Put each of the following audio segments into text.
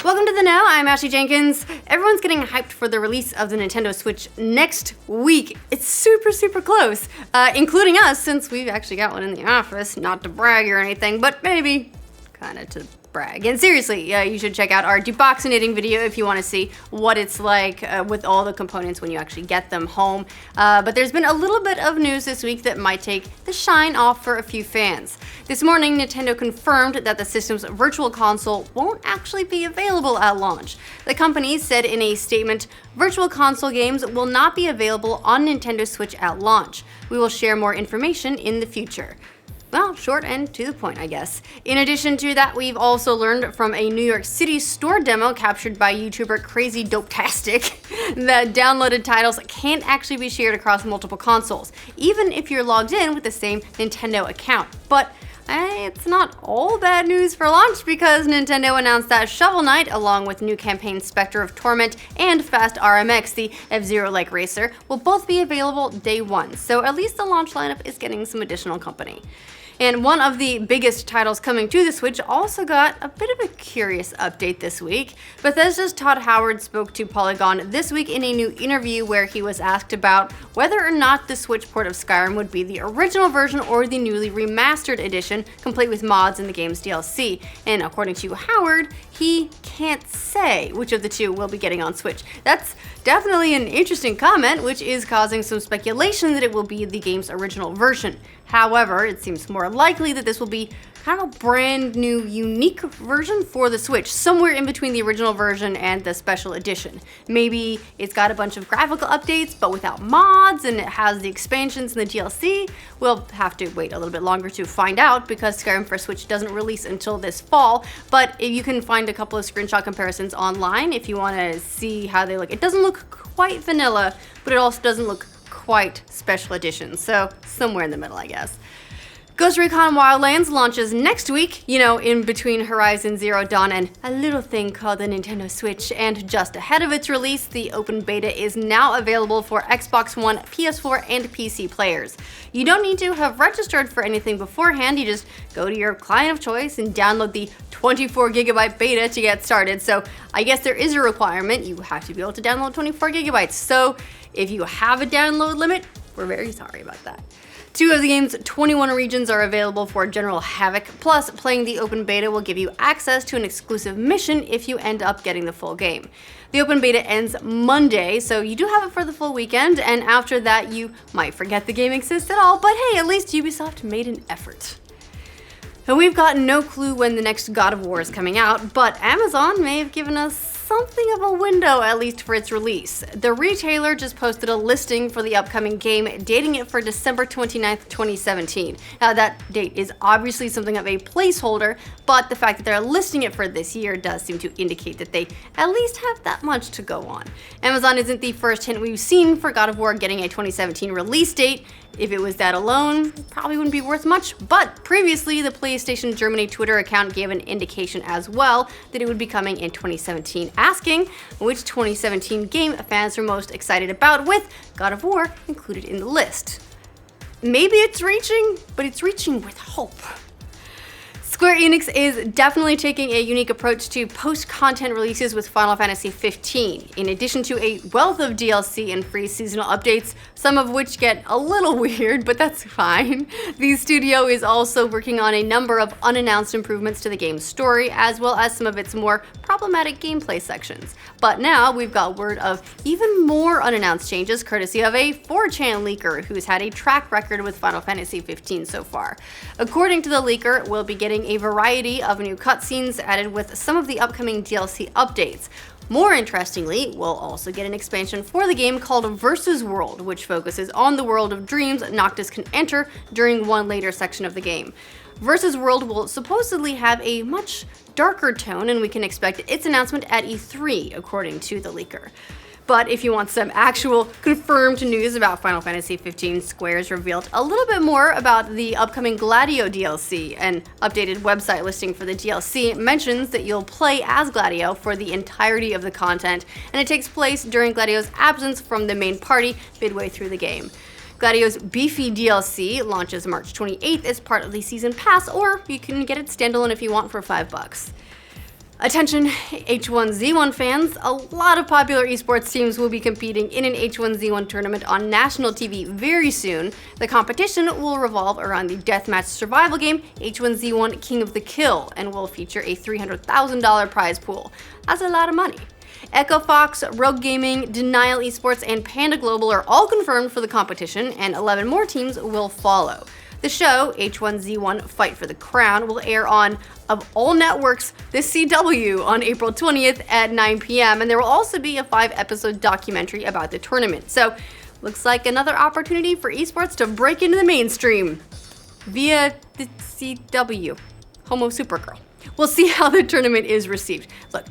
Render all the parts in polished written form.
Welcome to the Know, I'm Ashley Jenkins. Everyone's getting hyped for the release of the Nintendo Switch next week. It's super close, including us, since we've actually got one in the office. Not to brag or anything, but maybe kind of to brag. And seriously, you should check out our deboxinating video if you want to see what it's like with all the components when you actually get them home. But there's been a little bit of news this week that might take the shine off for a few fans. This morning, Nintendo confirmed that the system's Virtual Console won't actually be available at launch. The company said in a statement, "Virtual Console games will not be available on Nintendo Switch at launch. We will share more information in the future." Well, short and to the point, I guess. In addition to that, we've also learned from a New York City store demo captured by YouTuber Crazy Dope-tastic that downloaded titles can't actually be shared across multiple consoles, even if you're logged in with the same Nintendo account. But it's not all bad news for launch, because Nintendo announced that Shovel Knight, along with new campaign Spectre of Torment and Fast RMX, the F-Zero-like racer, will both be available day one, so at least the launch lineup is getting some additional company. And one of the biggest titles coming to the Switch also got a bit of a curious update this week. Bethesda's Todd Howard spoke to Polygon this week in a new interview where he was asked about whether or not the Switch port of Skyrim would be the original version or the newly remastered edition, complete with mods in the game's DLC. And according to Howard, he can't say which of the two we'll be getting on Switch. That's definitely an interesting comment, which is causing some speculation that it will be the game's original version. However, it seems more likely that this will be kind of a brand new, unique version for the Switch, somewhere in between the original version and the special edition. Maybe it's got a bunch of graphical updates, but without mods, and it has the expansions and the DLC. We'll have to wait a little bit longer to find out, because Skyrim for Switch doesn't release until this fall, but you can find a couple of screenshot comparisons online if you want to see how they look. It doesn't look quite vanilla, but it also doesn't look quite special edition, so somewhere in the middle, I guess. Ghost Recon Wildlands launches next week, in between Horizon Zero Dawn and a little thing called the Nintendo Switch, and just ahead of its release, the open beta is now available for Xbox One, PS4, and PC players. You don't need to have registered for anything beforehand, you just go to your client of choice and download the 24GB beta to get started. So I guess there is a requirement, you have to be able to download 24GB. So if you have a download limit, we're very sorry about that. 2 of the game's 21 regions are available for General Havoc, plus playing the open beta will give you access to an exclusive mission if you end up getting the full game. The open beta ends Monday, so you do have it for the full weekend, and after that you might forget the game exists at all, but hey, at least Ubisoft made an effort. And we've got no clue when the next God of War is coming out, but Amazon may have given us something of a window, at least for its release. The retailer just posted a listing for the upcoming game, dating it for December 29th, 2017. Now, that date is obviously something of a placeholder, but the fact that they're listing it for this year does seem to indicate that they at least have that much to go on. Amazon isn't the first hint we've seen for God of War getting a 2017 release date. If it was that alone, it probably wouldn't be worth much, but previously the PlayStation Germany Twitter account gave an indication as well that it would be coming in 2017, asking which 2017 game fans are most excited about, with God of War included in the list. Maybe it's reaching, but it's reaching with hope. Square Enix is definitely taking a unique approach to post-content releases with Final Fantasy XV. In addition to a wealth of DLC and free seasonal updates, some of which get a little weird, but that's fine, the studio is also working on a number of unannounced improvements to the game's story, as well as some of its more problematic gameplay sections. But now we've got word of even more unannounced changes, courtesy of a 4chan leaker who's had a track record with Final Fantasy XV so far. According to the leaker, we'll be getting a variety of new cutscenes added with some of the upcoming DLC updates. More interestingly, we'll also get an expansion for the game called Versus World, which focuses on the world of dreams Noctis can enter during one later section of the game. Versus World will supposedly have a much darker tone, and we can expect its announcement at E3, according to the leaker. But if you want some actual confirmed news about Final Fantasy XV, Square's revealed a little bit more about the upcoming Gladio DLC. An updated website listing for the DLC mentions that you'll play as Gladio for the entirety of the content, and it takes place during Gladio's absence from the main party midway through the game. Gladio's beefy DLC launches March 28th as part of the Season Pass, or you can get it standalone if you want for $5. Attention H1Z1 fans, a lot of popular esports teams will be competing in an H1Z1 tournament on national TV very soon. The competition will revolve around the deathmatch survival game H1Z1 King of the Kill and will feature a $300,000 prize pool. That's a lot of money. Echo Fox, Rogue Gaming, Denial Esports, and Panda Global are all confirmed for the competition, and 11 more teams will follow. The show, H1Z1 Fight for the Crown, will air on, of all networks, the CW on April 20th at 9 p.m. And there will also be a 5-episode documentary about the tournament. So, looks like another opportunity for esports to break into the mainstream via the CW. Homo Supergirl. We'll see how the tournament is received. Look,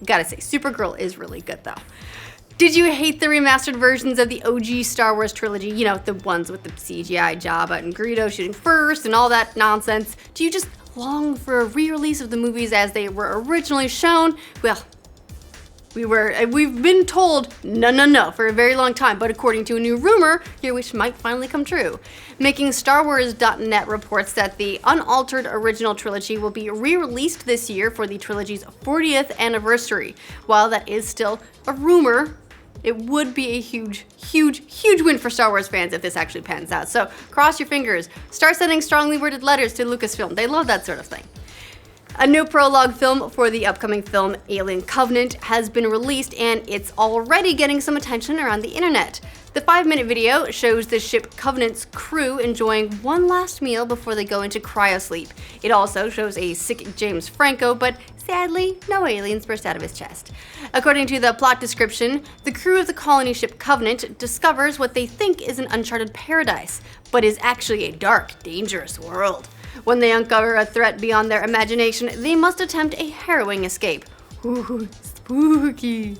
gotta say, Supergirl is really good though. Did you hate the remastered versions of the OG Star Wars trilogy? You know, the ones with the CGI Jabba and Greedo shooting first and all that nonsense? Do you just long for a re-release of the movies as they were originally shown? Well, we've been told no for a very long time, but according to a new rumor, your wish might finally come true. Making StarWars.net reports that the unaltered original trilogy will be re-released this year for the trilogy's 40th anniversary. While that is still a rumor, it would be a huge win for Star Wars fans if this actually pans out. So cross your fingers. Start sending strongly worded letters to Lucasfilm. They love that sort of thing. A new prologue film for the upcoming film Alien Covenant has been released, and it's already getting some attention around the internet. The 5-minute video shows the ship Covenant's crew enjoying one last meal before they go into cryosleep. It also shows a sick James Franco, but sadly, no aliens burst out of his chest. According to the plot description, the crew of the colony ship Covenant discovers what they think is an uncharted paradise, but is actually a dark, dangerous world. When they uncover a threat beyond their imagination, they must attempt a harrowing escape. Ooh, spooky.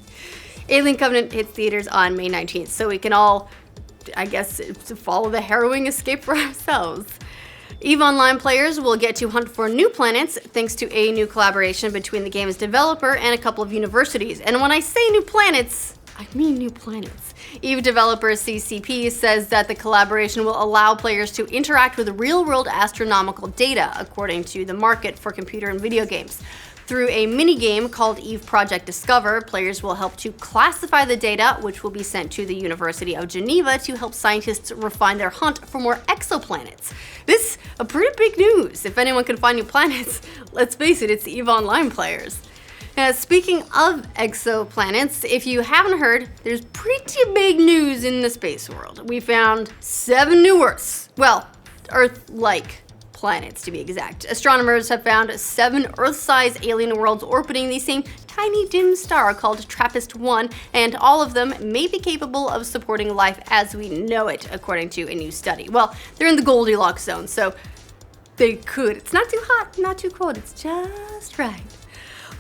Alien Covenant hits theaters on May 19th, so we can all, I guess, follow the harrowing escape for ourselves. EVE Online players will get to hunt for new planets thanks to a new collaboration between the game's developer and a couple of universities. And when I say new planets, I mean new planets. EVE developer CCP says that the collaboration will allow players to interact with real-world astronomical data, according to the market for computer and video games. Through a mini-game called EVE Project Discover, players will help to classify the data, which will be sent to the University of Geneva to help scientists refine their hunt for more exoplanets. This is a pretty big news. If anyone can find new planets, let's face it, it's EVE Online players. Speaking of exoplanets, if you haven't heard, there's pretty big news in the space world. We found 7 new Earths. Well, Earth-like planets to be exact. Astronomers have found 7 Earth-sized alien worlds orbiting the same tiny dim star called TRAPPIST-1, and all of them may be capable of supporting life as we know it, according to a new study. Well, they're in the Goldilocks zone, so they could. It's not too hot, not too cold, it's just right.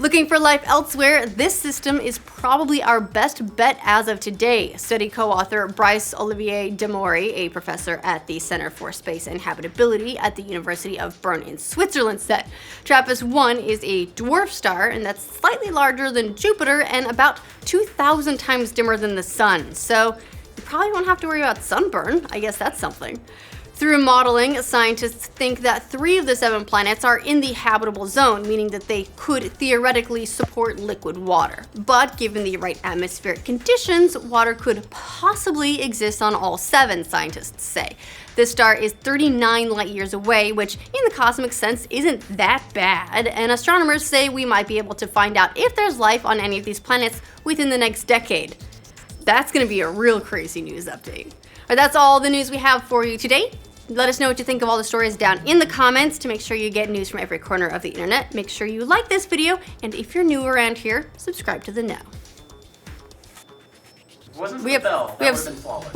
Looking for life elsewhere, this system is probably our best bet as of today, study co-author Bryce Olivier Demori, a professor at the Center for Space and Habitability at the University of Bern in Switzerland, said. TRAPPIST-1 is a dwarf star, and that's slightly larger than Jupiter and about 2,000 times dimmer than the sun, so you probably won't have to worry about sunburn. I guess that's something. Through modeling, scientists think that 3 of the 7 planets are in the habitable zone, meaning that they could theoretically support liquid water. But given the right atmospheric conditions, water could possibly exist on all 7, scientists say. This star is 39 light years away, which in the cosmic sense isn't that bad, and astronomers say we might be able to find out if there's life on any of these planets within the next decade. That's gonna be a real crazy news update. But that's all the news we have for you today. Let us know what you think of all the stories down in the comments. To make sure you get news from every corner of the internet, make sure you like this video, and if you're new around here, subscribe to the know. We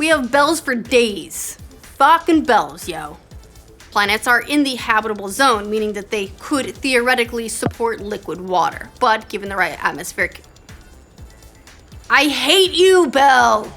have bells for days. Fucking bells, yo. Planets are in the habitable zone, meaning that they could theoretically support liquid water. But given the right atmospheric... I hate you, Bell!